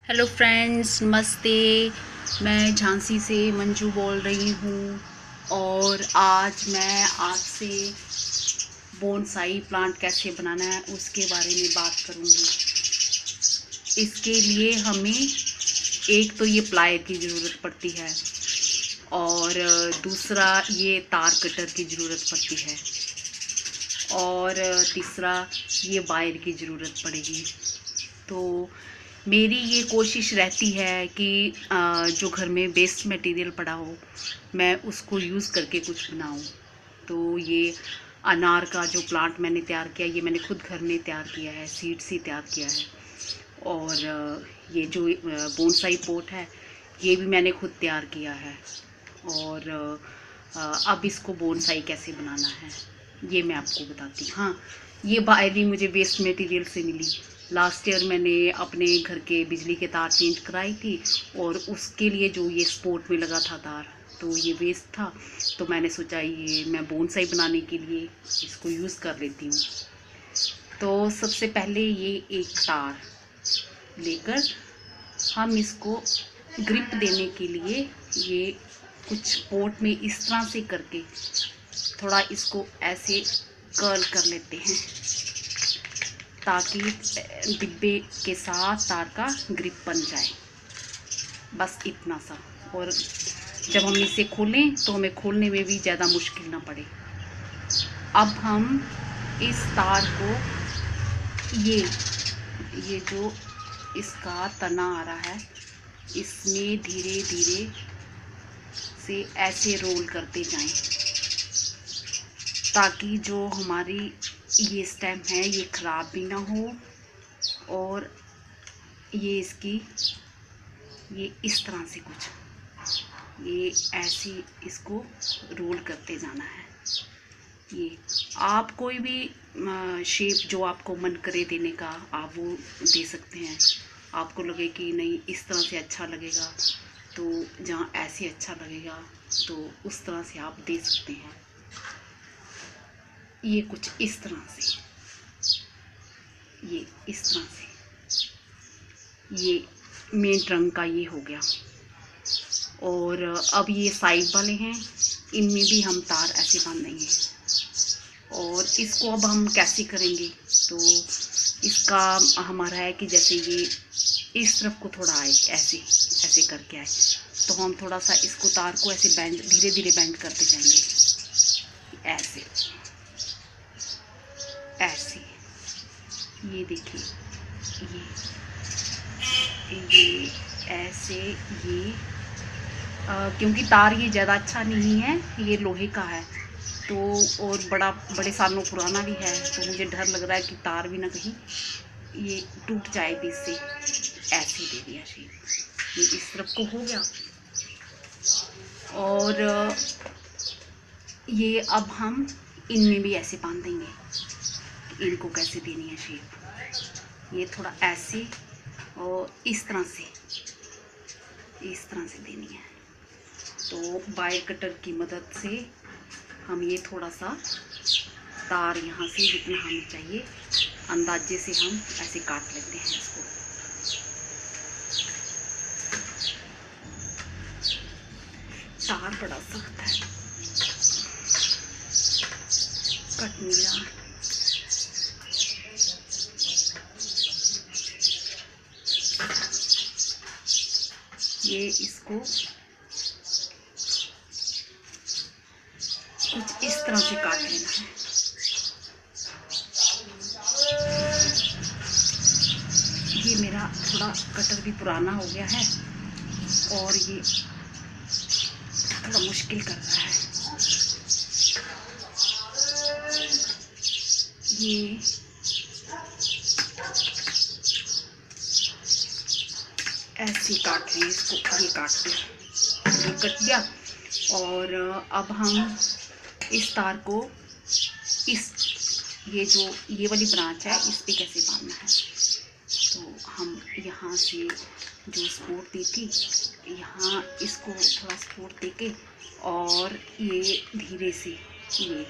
Hello friends, नमस्ते। मैं झांसी से मंजू बोल रही हूँ और आज मैं आपसे बोनसाई प्लांट कैसे बनाना है उसके बारे में बात करूँगी। इसके लिए हमें एक तो ये प्लायर की ज़रूरत पड़ती है और दूसरा ये तार कटर की ज़रूरत पड़ती है और तीसरा ये वायर की ज़रूरत पड़ेगी। तो मेरी ये कोशिश रहती है कि जो घर में वेस्ट मटेरियल पड़ा हो मैं उसको यूज़ करके कुछ बनाऊं। तो ये अनार का जो प्लांट मैंने तैयार किया, ये मैंने खुद घर में तैयार किया है, सीड से तैयार किया है। और ये जो बोनसाई पॉट है ये भी मैंने खुद तैयार किया है। और अब इसको बोनसाई कैसे बनाना है ये मैं आपको बताती हूँ। हाँ, ये बायरी मुझे वेस्ट मटेरियल से मिली। लास्ट ईयर मैंने अपने घर के बिजली के तार चेंज कराई थी और उसके लिए जो ये सपोर्ट में लगा था तार, तो ये वेस्ट था, तो मैंने सोचा ये मैं बोनसाई बनाने के लिए इसको यूज़ कर लेती हूँ। तो सबसे पहले ये एक तार लेकर हम इसको ग्रिप देने के लिए ये कुछ पोर्ट में इस तरह से करके थोड़ा इसको ऐसे कर्ल कर लेते हैं ताकि डिब्बे के साथ तार का ग्रिप बन जाए। बस इतना सा। और जब हम इसे खोलें तो हमें खोलने में भी ज़्यादा मुश्किल ना पड़े। अब हम इस तार को ये जो इसका तना आ रहा है इसमें धीरे धीरे से ऐसे रोल करते जाएं ताकि जो हमारी ये स्टेम है ये ख़राब भी ना हो। और ये इसकी ये इस तरह से कुछ ये ऐसे इसको रोल करते जाना है। ये आप कोई भी शेप जो आपको मन करे देने का आप वो दे सकते हैं। आपको लगे कि नहीं इस तरह से अच्छा लगेगा तो जहाँ ऐसे अच्छा लगेगा तो उस तरह से आप दे सकते हैं। ये कुछ इस तरह से, ये इस तरह से, ये मेन रंग का ये हो गया। और अब ये साइड वाले हैं, इनमें भी हम तार ऐसे बांधेंगे। और इसको अब हम कैसे करेंगे, तो इसका हमारा है कि जैसे ये इस तरफ को थोड़ा आए, ऐसे ऐसे करके आए, तो हम थोड़ा सा इसको तार को ऐसे बैंड धीरे धीरे बैंड करते जाएंगे। ऐसे ऐसे ये देखिए, ये ऐसे ये क्योंकि तार ये ज़्यादा अच्छा नहीं है, ये लोहे का है तो और बड़े सालों पुराना भी है, तो मुझे डर लग रहा है कि तार भी ना कहीं ये टूट जाए भी इससे। ऐसे दे दिया शेप, ये इस तरफ को हो गया। और ये अब हम इनमें भी ऐसे बांध देंगे। इनको कैसे देनी है शेप, ये थोड़ा ऐसे और इस तरह से देनी है। तो वायर कटर की मदद से हम ये थोड़ा सा तार यहाँ से जितना हमें चाहिए अंदाजे से हम ऐसे काट लेते हैं इसको। तार बड़ा सख्त है, कट नहीं रहा। ये इसको कुछ इस तरह से काट लेना है। ये मेरा थोड़ा कटर भी पुराना हो गया है और ये थोड़ा मुश्किल कर रहा है। ये ऐसे काट लें इसको, ये काट दिया, ये कट गया। और अब हम इस तार को ये जो ये वाली ब्रांच है इस पे कैसे बांधना है, तो हम यहाँ से जो सपोर्ट दी थी यहाँ इसको थोड़ा सपोर्ट देके और ये धीरे से ये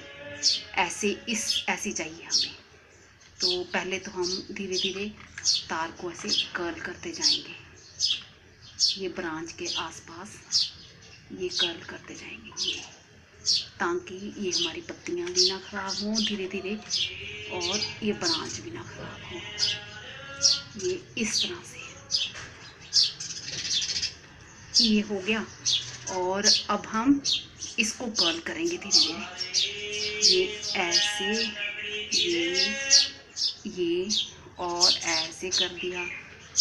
ऐसे ऐसे चाहिए हमें। तो पहले तो हम धीरे धीरे तार को ऐसे कर्ल करते जाएंगे। ये ब्रांच के आसपास ये कर्ल करते जाएंगे ये, ताकि ये हमारी पत्तियां भी ना ख़राब हों धीरे धीरे और ये ब्रांच भी ना ख़राब हो। ये इस तरह से ये हो गया। और अब हम इसको कर्ल करेंगे धीरे धीरे, ये ऐसे, ये और ऐसे कर दिया।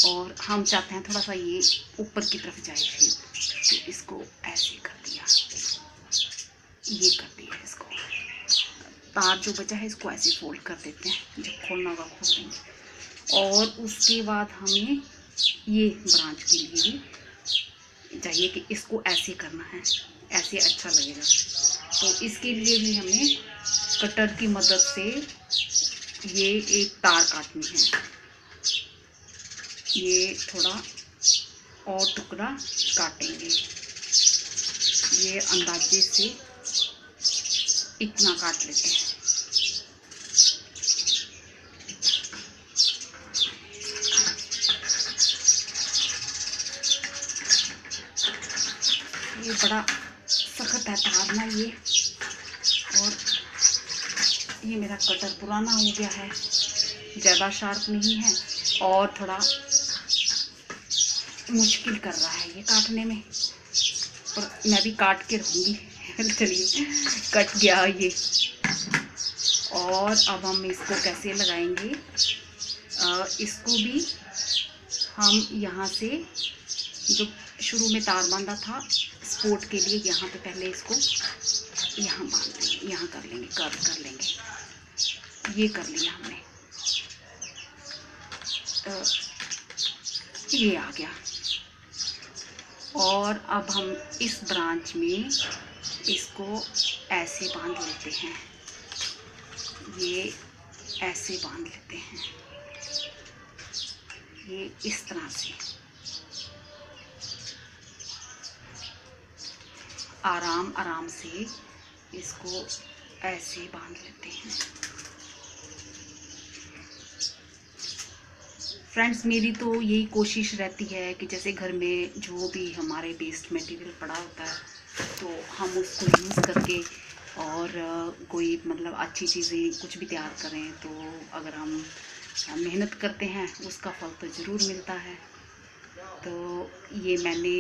और हम चाहते हैं थोड़ा सा ये ऊपर की तरफ जाए शेप, तो इसको ऐसे कर दिया, ये कर दिया। इसको तार जो बचा है इसको ऐसे फोल्ड कर देते हैं, जब खोलना होगा खोल देंगे। और उसके बाद हमें ये ब्रांच के लिए भी चाहिए कि इसको ऐसे करना है, ऐसे अच्छा लगेगा। तो इसके लिए भी हमें कटर की मदद से ये एक तार काटनी है। ये थोड़ा और टुकड़ा काटेंगे, ये अंदाजे से इतना काट लेते हैं। ये बड़ा सख्त है तार ना ये, और ये मेरा कटर पुराना हो गया है, ज़्यादा शार्प नहीं है और थोड़ा मुश्किल कर रहा है ये काटने में, और मैं भी काट के रहूँगी। चलिए कट गया ये। और अब हम इसको कैसे लगाएंगे, इसको भी हम यहाँ से जो शुरू में तार बांधा था सपोर्ट के लिए, यहाँ पे पहले इसको यहाँ बांध देंगे, यहाँ कर लेंगे, कर्व कर लेंगे। ये कर लिया हमने, ये आ गया। और अब हम इस ब्रांच में इसको ऐसे बांध लेते हैं, ये ऐसे बांध लेते हैं, ये इस तरह से आराम आराम से इसको ऐसे बांध लेते हैं। फ्रेंड्स, मेरी तो यही कोशिश रहती है कि जैसे घर में जो भी हमारे वेस्ट मटेरियल पड़ा होता है तो हम उसको यूज़ करके और कोई मतलब अच्छी चीज़ें कुछ भी तैयार करें, तो अगर हम मेहनत करते हैं उसका फल तो ज़रूर मिलता है। तो ये मैंने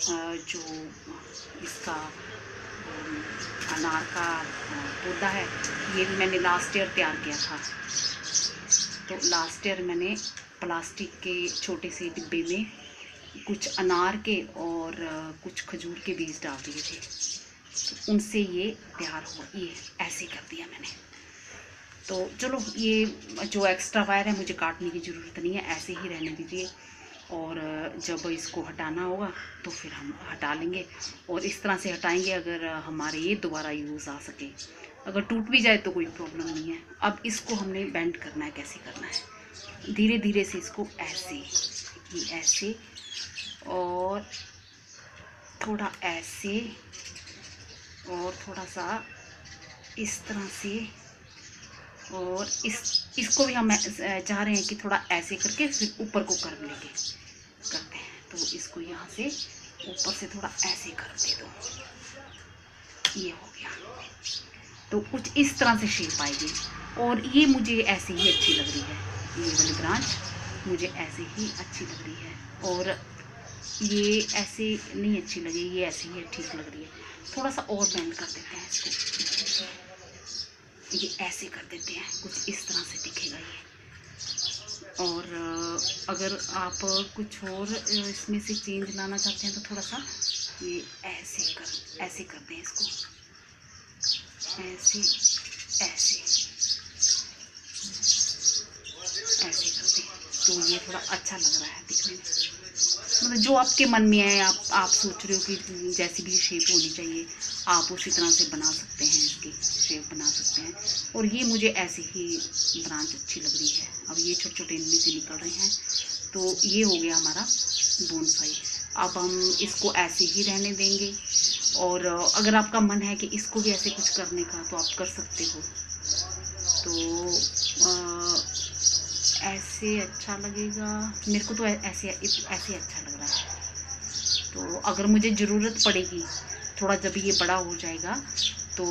जो इसका अनार का पौधा है ये भी मैंने लास्ट ईयर तैयार किया था। तो लास्ट ईयर मैंने प्लास्टिक के छोटे से डिब्बे में कुछ अनार के और कुछ खजूर के बीज डाल दिए थे, तो उनसे ये तैयार हुआ। ये ऐसे कर दिया मैंने। तो चलो ये जो एक्स्ट्रा वायर है मुझे काटने की ज़रूरत नहीं है, ऐसे ही रहने दीजिए। और जब इसको हटाना होगा तो फिर हम हटा लेंगे, और इस तरह से हटाएंगे अगर हमारे ये दोबारा यूज़ आ सके। अगर टूट भी जाए तो कोई प्रॉब्लम नहीं है। अब इसको हमने बेंड करना है। कैसे करना है, धीरे धीरे से इसको ऐसे, ये ऐसे और थोड़ा ऐसे और थोड़ा सा इस तरह से, और इसको भी हम चाह रहे हैं कि थोड़ा ऐसे करके फिर ऊपर को कर लेंगे करते हैं। तो इसको यहाँ से ऊपर से थोड़ा ऐसे कर दे दो, ये हो गया। तो कुछ इस तरह से शेप आएगी, और ये मुझे ऐसे ही अच्छी लग रही है। ये वाली ब्रांच मुझे ऐसे ही अच्छी लग रही है, और ये ऐसे नहीं अच्छी लगी, ये ऐसे ही ठीक लग रही है। थोड़ा सा और बेंड कर देते हैं इसको, ये ऐसे कर देते हैं, कुछ इस तरह से दिखेगा ये। और अगर आप कुछ और इसमें से चेंज लाना चाहते हैं तो थोड़ा सा ये ऐसे कर दें इसको, ऐसे ऐसे ऐसे कर दें, तो ये थोड़ा अच्छा लग रहा है दिखने में। मतलब जो आपके मन में है, आप सोच रहे हो कि जैसी भी शेप होनी चाहिए आप उसी तरह से बना सकते हैं, इसकी शेप बना सकते हैं। और ये मुझे ऐसे ही ब्रांच अच्छी लग रही है। अब ये छोटे छोटे इनमें से निकल रहे हैं, तो ये हो गया हमारा बोनसाई। अब हम इसको ऐसे ही रहने देंगे, और अगर आपका मन है कि इसको भी ऐसे कुछ करने का तो आप कर सकते हो। तो ऐसे अच्छा लगेगा, मेरे को तो ऐसे ऐसे अच्छा लग रहा है। तो अगर मुझे ज़रूरत पड़ेगी थोड़ा जब ये बड़ा हो जाएगा तो,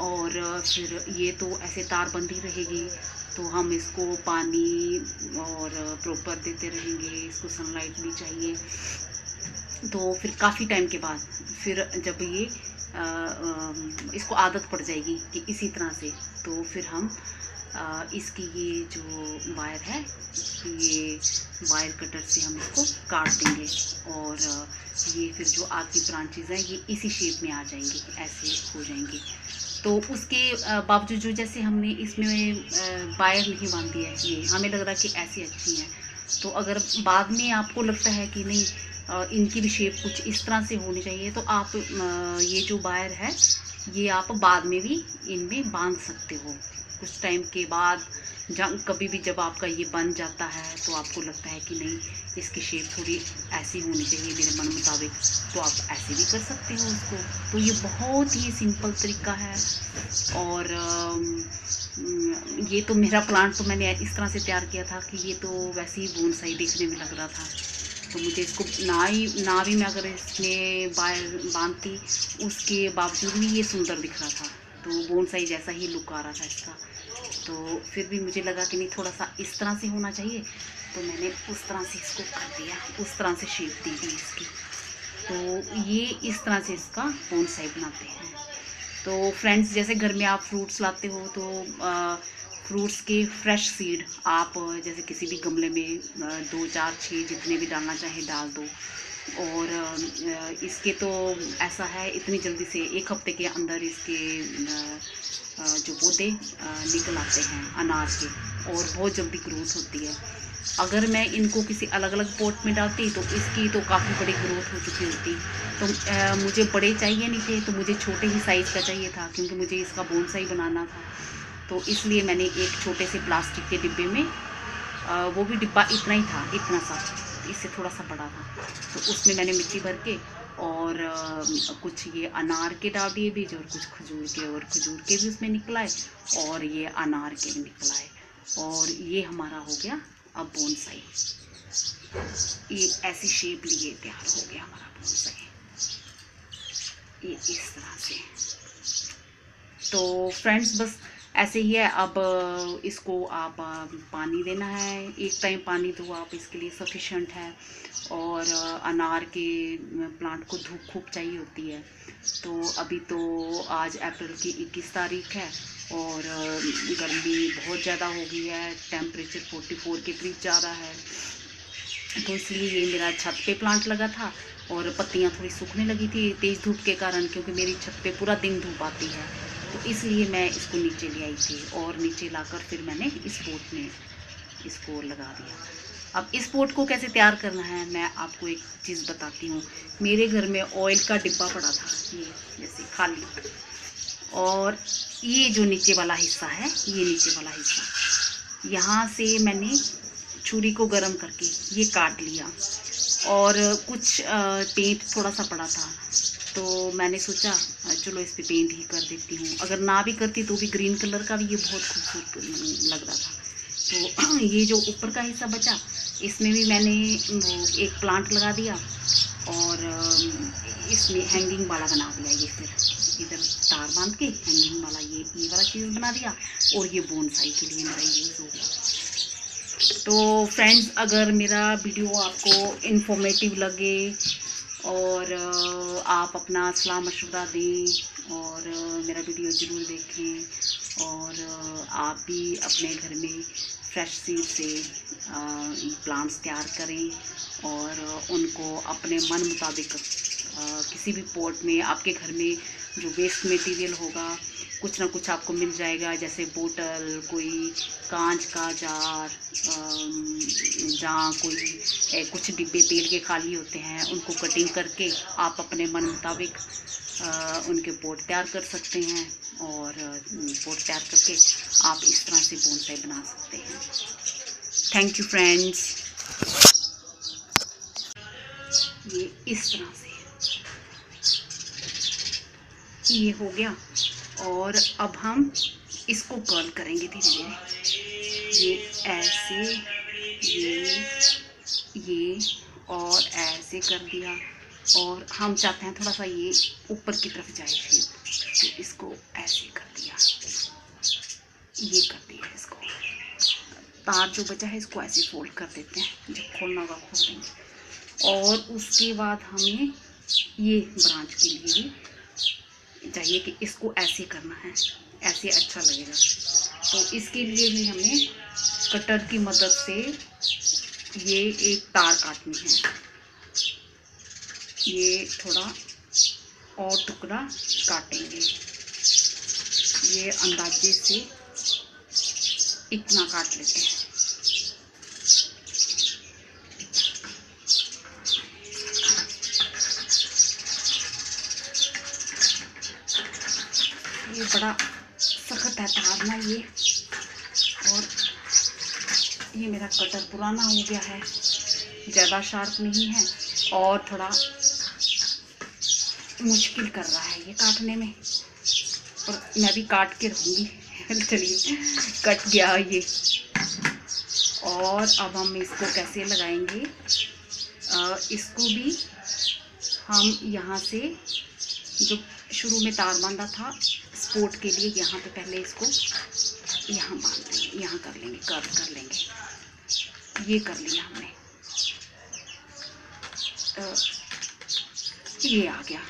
और फिर ये तो ऐसे तारबंदी रहेगी तो हम इसको पानी और प्रॉपर देते रहेंगे, इसको सनलाइट भी चाहिए। तो फिर काफ़ी टाइम के बाद फिर जब ये इसको आदत पड़ जाएगी कि इसी तरह से, तो फिर हम इसकी ये जो वायर है, ये वायर कटर से हम इसको काट देंगे और ये फिर जो आपकी ब्रांचेज हैं ये इसी शेप में आ जाएंगी, ऐसे हो जाएंगी। तो उसके बावजूद जो जैसे हमने इसमें वायर नहीं बांधी है, ये हमें लग रहा है कि ऐसी अच्छी हैं। तो अगर बाद में आपको लगता है कि नहीं इनकी भी शेप कुछ इस तरह से होनी चाहिए, तो आप ये जो वायर है ये आप बाद में भी इनमें बांध सकते हो। कुछ टाइम के बाद जब कभी भी जब आपका ये बन जाता है तो आपको लगता है कि नहीं इसकी शेप थोड़ी ऐसी होनी चाहिए मेरे मन मुताबिक, तो आप ऐसे भी कर सकते हो उसको। तो ये बहुत ही सिंपल तरीका है। और ये तो मेरा प्लांट तो मैंने इस तरह से तैयार किया था कि ये तो वैसे ही बोनसाई देखने में लग रहा था, तो मुझे इसको ना भी मैं अगर इसमें बांधती उसके बावजूद भी ये सुंदर दिख रहा था, तो बोनसाई जैसा ही लुक आ रहा था इसका। तो फिर भी मुझे लगा कि नहीं थोड़ा सा इस तरह से होना चाहिए, तो मैंने उस तरह से इसको कर दिया, उस तरह से शेप दी थी इसकी। तो ये इस तरह से इसका बोनसाई बनाते हैं। तो फ्रेंड्स, जैसे घर में आप फ्रूट्स लाते हो तो फ्रूट्स के फ्रेश सीड आप जैसे किसी भी गमले में 2 4 6 जितने भी डालना चाहे डाल दो। और इसके तो ऐसा है इतनी जल्दी से 1 हफ्ते के अंदर इसके जो पौधे निकल आते हैं अनार के, और बहुत जल्दी ग्रोथ होती है। अगर मैं इनको किसी अलग अलग पॉट में डालती तो इसकी तो काफ़ी बड़ी ग्रोथ हो चुकी होती। तो मुझे बड़े चाहिए नहीं थे, तो मुझे छोटे ही साइज़ का चाहिए था क्योंकि मुझे इसका बोनसाई बनाना था। तो इसलिए मैंने एक छोटे से प्लास्टिक के डिब्बे में, वो भी डिब्बा इतना ही था, इतना सा, इससे थोड़ा सा बड़ा था, तो उसमें मैंने मिट्टी भर के और कुछ ये अनार के डाल दिए बीज और कुछ खजूर के, और खजूर के भी उसमें निकल आए और ये अनार के भी निकल आए, और ये हमारा हो गया अब बोनसाई। ये ऐसी शेप लिए तैयार हो गया हमारा बोनसाई, ये इस तरह से। तो फ्रेंड्स बस ऐसे ही है। अब इसको आप पानी देना है, एक टाइम पानी दो आप, इसके लिए सफिशेंट है। और अनार के प्लांट को धूप खूब चाहिए होती है। तो अभी तो आज अप्रैल की 21 तारीख है और गर्मी बहुत ज़्यादा हो गई है, टेम्परेचर 44 के करीब जा रहा है। तो इसलिए ये मेरा छत पे प्लांट लगा था और पत्तियाँ थोड़ी सूखने लगी थी तेज़ धूप के कारण, क्योंकि मेरी छत पे पूरा दिन धूप आती है। तो इसलिए मैं इसको नीचे ले आई थी और नीचे लाकर फिर मैंने इस पोट में इसको लगा दिया। अब इस पोट को कैसे तैयार करना है मैं आपको एक चीज़ बताती हूँ। मेरे घर में ऑयल का डिब्बा पड़ा था, ये जैसे खाली, और ये जो नीचे वाला हिस्सा है, ये नीचे वाला हिस्सा, यहाँ से मैंने छुरी को गर्म करके ये काट लिया। और कुछ पेंट थोड़ा सा पड़ा था, तो मैंने सोचा चलो इस पे पेंट ही कर देती हूँ। अगर ना भी करती तो भी ग्रीन कलर का भी ये बहुत खूबसूरत लग रहा था। तो ये जो ऊपर का हिस्सा बचा, इसमें भी मैंने वो एक प्लांट लगा दिया और इसमें हैंगिंग वाला बना दिया। ये फिर इधर तार बांध के हैंगिंग वाला ये वाला चीज़ बना दिया, और ये बोनसाई के लिए मेरा यूज़ हो गया। तो फ्रेंड्स, अगर मेरा वीडियो आपको इन्फॉर्मेटिव लगे और आप अपना सलाह मशवरा दें और मेरा वीडियो ज़रूर देखें, और आप भी अपने घर में फ्रेश सीड से प्लांट्स तैयार करें और उनको अपने मन मुताबिक किसी भी पॉट में, आपके घर में जो वेस्ट मटेरियल होगा कुछ ना कुछ आपको मिल जाएगा, जैसे बोतल, कोई कांच का जार, जहाँ कोई कुछ डिब्बे तेल के खाली होते हैं, उनको कटिंग करके आप अपने मन मुताबिक उनके पॉट तैयार कर सकते हैं। और पॉट तैयार करके आप इस तरह से बोनसाई बना सकते हैं। Thank you friends. ये इस तरह से ये हो गया, और अब हम इसको कर्ल करेंगे धीरे धीरे। ये ऐसे, ये और ऐसे कर दिया। और हम चाहते हैं थोड़ा सा ये ऊपर की तरफ जाए शेप, तो इसको ऐसे कर दिया, ये कर दिया। इसको तार जो बचा है इसको ऐसे फोल्ड कर देते हैं, जब खोलना होगा खोल देंगे। और उसके बाद हमें ये ब्रांच के लिए भी चाहिए कि इसको ऐसे करना है, ऐसे अच्छा लगेगा। तो इसके लिए भी हमें कटर की मदद से ये एक तार काटनी है। ये थोड़ा और टुकड़ा काटेंगे, ये अंदाजे से इतना काट लेते हैं। ये बड़ा सख्त है तारना ये, और ये मेरा कटर पुराना हो गया है, ज़्यादा शार्प नहीं है और थोड़ा मुश्किल कर रहा है ये काटने में, और मैं भी काट के रहूँगी। चलिए कट गया ये। और अब हम इसको कैसे लगाएंगे, इसको भी हम यहाँ से जो शुरू में तार बांधा था स्पोर्ट के लिए, यहाँ पे पहले इसको यहाँ बांध देंगे, यहाँ कर लेंगे, कर्व कर लेंगे। ये कर लिया हमने, ये आ गया।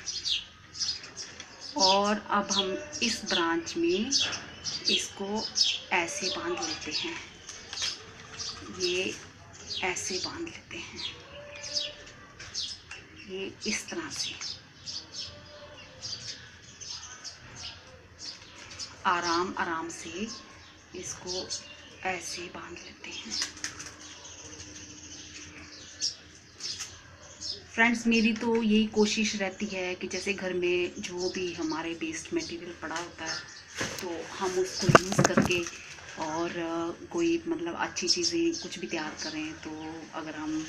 और अब हम इस ब्रांच में इसको ऐसे बांध लेते हैं, ये ऐसे बांध लेते हैं, ये इस तरह से आराम आराम से इसको ऐसे बांध लेते हैं। फ्रेंड्स, मेरी तो यही कोशिश रहती है कि जैसे घर में जो भी हमारे वेस्ट मटेरियल पड़ा होता है तो हम उसको यूज़ करके और कोई मतलब अच्छी चीज़ें कुछ भी तैयार करें, तो अगर हम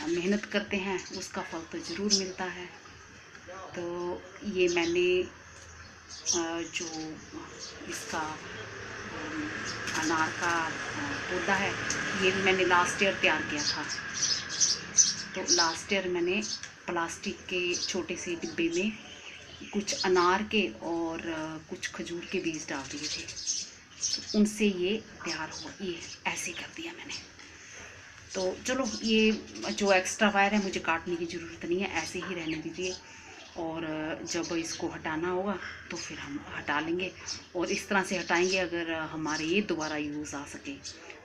मेहनत करते हैं उसका फल तो ज़रूर मिलता है। तो ये मैंने जो इसका अनार का पौधा है ये भी मैंने लास्ट ईयर तैयार किया था। तो लास्ट ईयर मैंने प्लास्टिक के छोटे से डिब्बे में कुछ अनार के और कुछ खजूर के बीज डाल दिए थे, तो उनसे ये तैयार हुआ। ये ऐसे कर दिया मैंने। तो चलो ये जो एक्स्ट्रा वायर है मुझे काटने की ज़रूरत नहीं है, ऐसे ही रहने दीजिए। और जब इसको हटाना होगा तो फिर हम हटा लेंगे, और इस तरह से हटाएंगे अगर हमारे ये दोबारा यूज़ आ सके।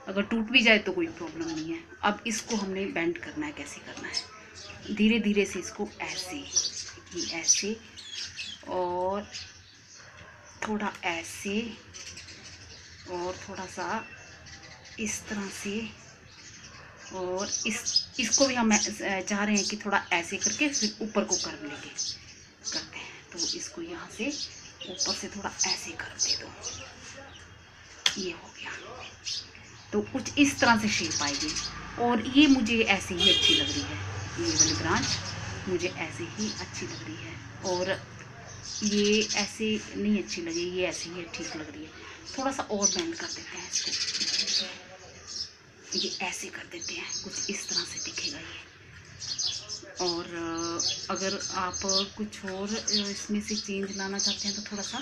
अगर टूट भी जाए तो कोई प्रॉब्लम नहीं है। अब इसको हमने बेंड करना है। कैसे करना है, धीरे धीरे से इसको ऐसे, ये ऐसे और थोड़ा ऐसे और थोड़ा सा इस तरह से, और इसको भी हम चाह रहे हैं कि थोड़ा ऐसे करके फिर ऊपर को कर्व लेके करते हैं। तो इसको यहाँ से ऊपर से थोड़ा ऐसे कर दे दो, ये हो गया। तो कुछ इस तरह से शेप आएगी, और ये मुझे ऐसे ही अच्छी लग रही है। ये वाली ब्रांच मुझे ऐसे ही अच्छी लग रही है, और ये ऐसे नहीं अच्छी लगी, ये ऐसे ही ठीक लग रही है। थोड़ा सा और बेंड कर देते हैं इसको, ये ऐसे कर देते हैं, कुछ इस तरह से दिखेगा ये। और अगर आप कुछ और इसमें से चेंज लाना चाहते हैं तो थोड़ा सा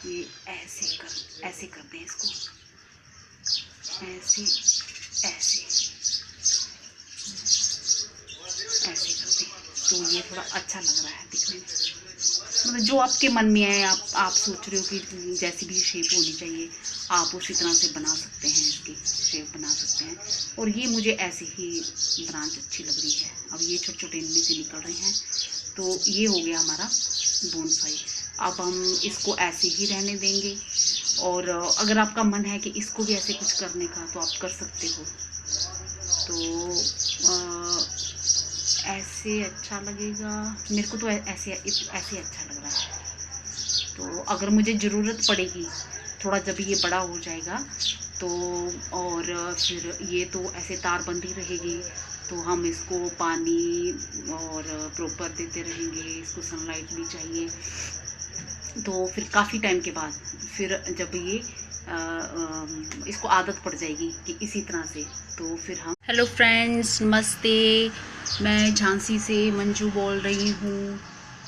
ये ऐसे करते हैं इसको, ऐसे ऐसे ऐसे करते हैं। तो ये थोड़ा अच्छा लग रहा है दिखने में। मतलब जो आपके मन में है, आप सोच रहे हो कि जैसी भी शेप होनी चाहिए आप उसी तरह से बना सकते हैं, इसकी शेप बना सकते हैं। और ये मुझे ऐसे ही ब्रांच अच्छी लग रही है। अब ये छोटे छोटे इनमें से निकल रहे हैं। तो ये हो गया हमारा बोनसाई। अब हम इसको ऐसे ही रहने देंगे, और अगर आपका मन है कि इसको भी ऐसे कुछ करने का तो आप कर सकते हो। तो ऐसे अच्छा लगेगा, मेरे को तो ऐसे अच्छा लग रहा है। तो अगर मुझे ज़रूरत पड़ेगी थोड़ा, जब ये बड़ा हो जाएगा तो, और फिर ये तो ऐसे तार बंधी रहेगी, तो हम इसको पानी और प्रॉपर देते रहेंगे, इसको सनलाइट भी चाहिए। तो फिर काफ़ी टाइम के बाद फिर जब ये इसको आदत पड़ जाएगी कि इसी तरह से। तो फिर हम हेलो फ्रेंड्स, नमस्ते। मैं झांसी से मंजू बोल रही हूँ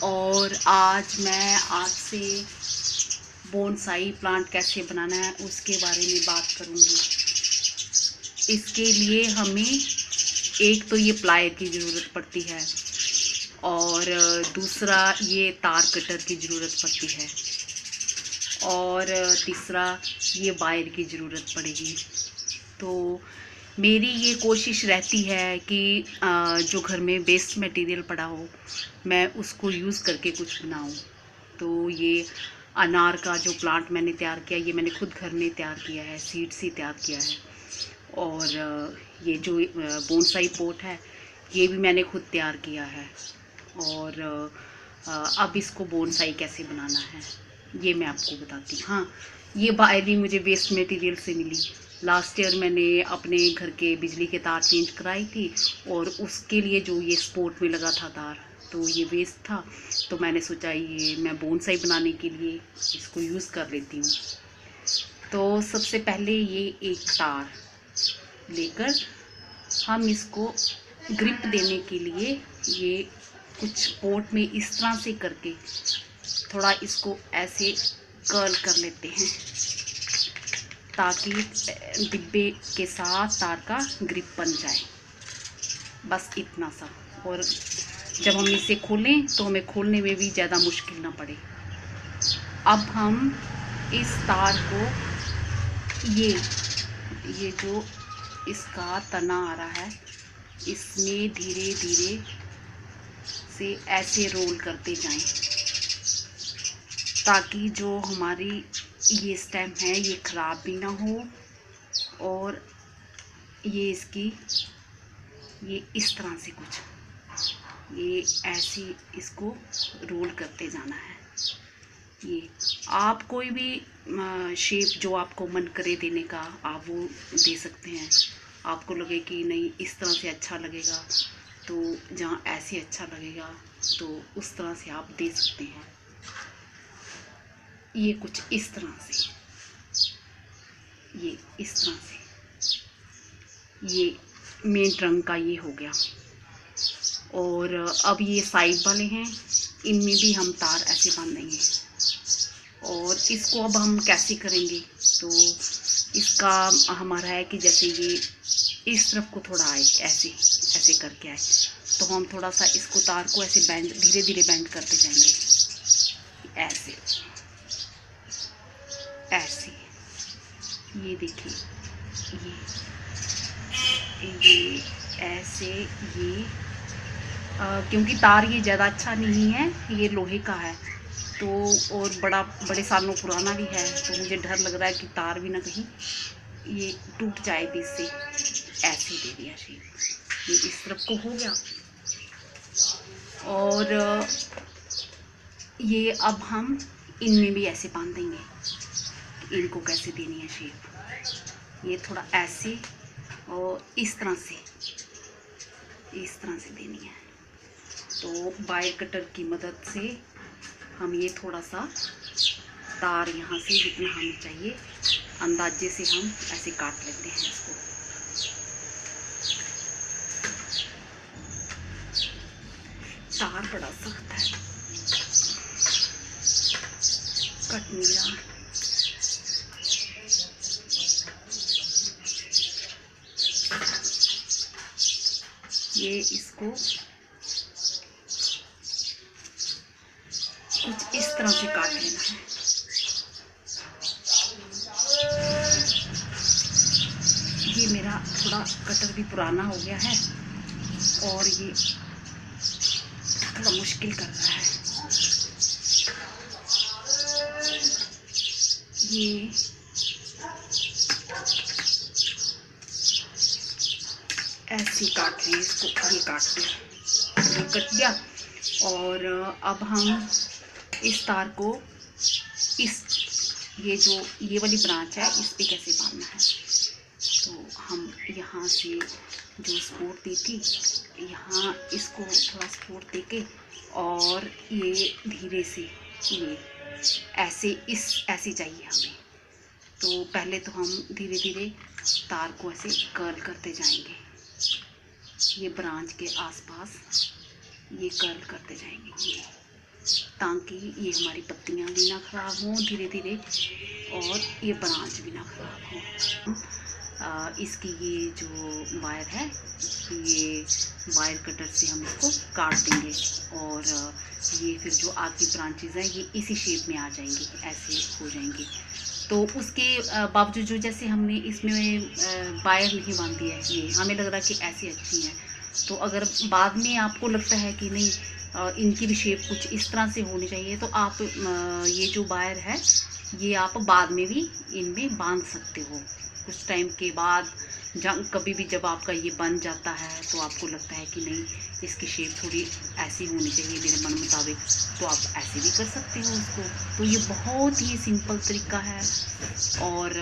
और आज मैं आपसे बोनसाई प्लांट कैसे बनाना है उसके बारे में बात करूँगी। इसके लिए हमें एक तो ये प्लायर की ज़रूरत पड़ती है और दूसरा ये तार कटर की ज़रूरत पड़ती है और तीसरा ये वायर की ज़रूरत पड़ेगी। तो मेरी ये कोशिश रहती है कि जो घर में वेस्ट मटेरियल पड़ा हो मैं उसको यूज़ करके कुछ बनाऊं। तो ये अनार का जो प्लांट मैंने तैयार किया, ये मैंने खुद घर में तैयार किया है, सीड से तैयार किया है। और ये जो बोनसाई पॉट है ये भी मैंने खुद तैयार किया है। और अब इसको बोनसाई कैसे बनाना है ये मैं आपको बताती हूँ। हाँ, ये वायर भी मुझे वेस्ट मटेरियल से मिली। लास्ट ईयर मैंने अपने घर के बिजली के तार चेंज कराई थी और उसके लिए जो ये सपोर्ट में लगा था तार, तो ये वेस्ट था, तो मैंने सोचा ये मैं बोनसाई बनाने के लिए इसको यूज़ कर लेती हूँ। तो सबसे पहले ये एक तार लेकर हम इसको ग्रिप देने के लिए ये कुछ पॉट में इस तरह से करके थोड़ा इसको ऐसे कर्ल कर लेते हैं ताकि डिब्बे के साथ तार का ग्रिप बन जाए। बस इतना सा। और जब हम इसे खोलें तो हमें खोलने में भी ज़्यादा मुश्किल ना पड़े। अब हम इस तार को ये जो इसका तना आ रहा है इसमें धीरे धीरे से ऐसे रोल करते जाएं ताकि जो हमारी ये स्टेम है ये ख़राब भी ना हो। और ये इसकी ये इस तरह से कुछ ये ऐसे इसको रोल करते जाना है। ये आप कोई भी शेप जो आपको मन करे देने का आप वो दे सकते हैं। आपको लगे कि नहीं इस तरह से अच्छा लगेगा तो जहाँ ऐसे अच्छा लगेगा तो उस तरह से आप दे सकते हैं। ये कुछ इस तरह से, ये इस तरह से, ये मेन रंग का ये हो गया। और अब ये साइड वाले हैं इनमें भी हम तार ऐसे बांधेंगे। और इसको अब हम कैसे करेंगे तो इसका हमारा है कि जैसे ये इस तरफ को थोड़ा आए ऐसे ऐसे करके आए तो हम थोड़ा सा इसको तार को ऐसे बेंड धीरे धीरे बेंड करते जाएंगे ऐसे ऐसे। ये देखिए ये ऐसे ये क्योंकि तार ये ज़्यादा अच्छा नहीं है, ये लोहे का है तो और बड़े सालों पुराना भी है, तो मुझे डर लग रहा है कि तार भी ना कहीं ये टूट जाए भी इससे। ऐसे दे दिया शेप, ये इस तरफ को हो गया। और ये अब हम इनमें भी ऐसे बांध देंगे। इनको कैसे देनी है शेप, ये थोड़ा ऐसे और इस तरह से देनी है। तो वायर कटर की मदद से हम ये थोड़ा सा तार यहाँ से जितना हमें चाहिए अंदाजे से हम ऐसे काट लेते हैं इसको। तार बड़ा सख्त है, कट नहीं रहा। ये इसको कुछ इस तरह से काट लेना है। ये मेरा थोड़ा कटर भी पुराना हो गया है और ये थोड़ा मुश्किल कर रहा है। ये ऐसे काट लें इसको, ये काट दिया, ये कट दिया। और अब हम इस तार को ये वाली ब्रांच है इस पे कैसे बांधना है। तो हम यहाँ से जो सपोर्ट दी थी यहाँ इसको थोड़ा सपोर्ट देके और ये धीरे से ये ऐसे ऐसे चाहिए हमें। तो पहले तो हम धीरे धीरे तार को ऐसे कर्ल करते जाएंगे, ये ब्रांच के आसपास ये कर्ल करते जाएंगे ये, ताकि ये हमारी पत्तियां भी ना ख़राब हों धीरे धीरे और ये ब्रांच भी ना ख़राब हो। इसकी ये जो वायर है, ये वायर कटर से हम इसको काट देंगे और ये फिर जो आपकी ब्रांचेज हैं ये इसी शेप में आ जाएंगी, ऐसे हो जाएंगी। तो उसके बावजूद जो जैसे हमने इसमें वायर नहीं बांधी है, ये हमें लग रहा है कि ऐसी अच्छी हैं, तो अगर बाद में आपको लगता है कि नहीं इनकी भी शेप कुछ इस तरह से होनी चाहिए, तो आप ये जो वायर है ये आप बाद में भी इनमें बांध सकते हो। कुछ टाइम के बाद कभी भी जब आपका ये बन जाता है तो आपको लगता है कि नहीं इसकी शेप थोड़ी ऐसी होनी चाहिए मेरे मन मुताबिक, तो आप ऐसे भी कर सकते हो उसको। तो ये बहुत ही सिंपल तरीका है और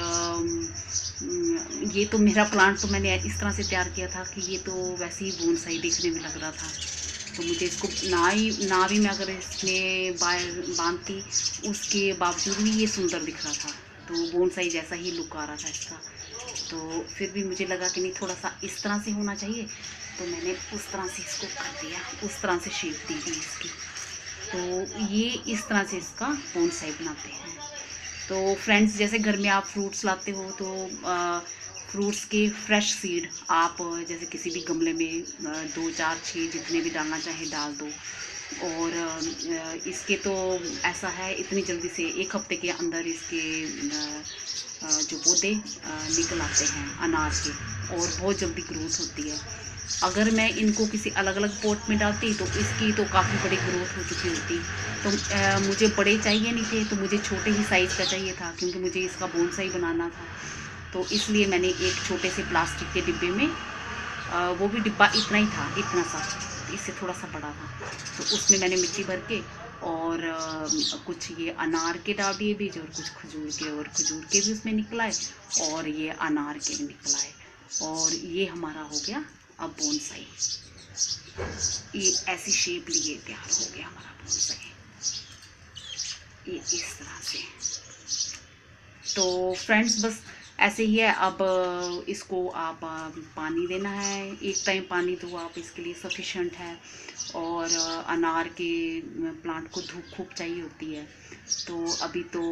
ये तो मेरा प्लांट तो मैंने इस तरह से तैयार किया था कि ये तो वैसे ही बोनसाई देखने में लग रहा था, तो मुझे इसको ना भी मैं अगर इसमें बांधती उसके बावजूद भी ये सुंदर दिख रहा था, तो बोनसाई जैसा ही लुक आ रहा था इसका। तो फिर भी मुझे लगा कि नहीं थोड़ा सा इस तरह से होना चाहिए, तो मैंने उस तरह से इसको कर दिया, उस तरह से शेप दी थी इसकी। तो ये इस तरह से इसका बोनसाई बनाते हैं। तो फ्रेंड्स, जैसे घर में आप फ्रूट्स लाते हो तो फ्रूट्स के फ्रेश सीड आप जैसे किसी भी गमले में 2 4 6 जितने भी डालना चाहे डाल दो। और इसके तो ऐसा है इतनी जल्दी से 1 हफ्ते के अंदर इसके जो पौधे निकल आते हैं अनार के, और बहुत जल्दी ग्रोथ होती है। अगर मैं इनको किसी अलग अलग पॉट में डालती तो इसकी तो काफ़ी बड़ी ग्रोथ हो चुकी होती। तो मुझे बड़े चाहिए नहीं थे, तो मुझे छोटे ही साइज़ का चाहिए था, क्योंकि मुझे इसका बोनसाई बनाना था। तो इसलिए मैंने एक छोटे से प्लास्टिक के डिब्बे में, वो भी डिब्बा इतना ही था, इतना सा, इससे थोड़ा सा बड़ा था, तो उसमें मैंने मिट्टी भर के और कुछ ये अनार के डाल दिए बीज और कुछ खजूर के, और खजूर के भी उसमें निकल आए और ये अनार के भी निकल आए, और ये हमारा हो गया अब बोनसाई। ये ऐसी शेप लिए तैयार हो गया हमारा बोनसाई, ये इस तरह से। तो फ्रेंड्स, बस ऐसे ही है। अब इसको आप पानी देना है, एक टाइम पानी तो आप इसके लिए सफिशेंट है। और अनार के प्लांट को धूप खूब चाहिए होती है। तो अभी तो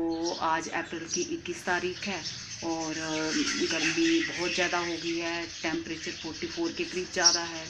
आज अप्रैल की 21 तारीख है और गर्मी बहुत ज़्यादा हो गई है, टेम्परेचर 44 के करीब जा रहा है।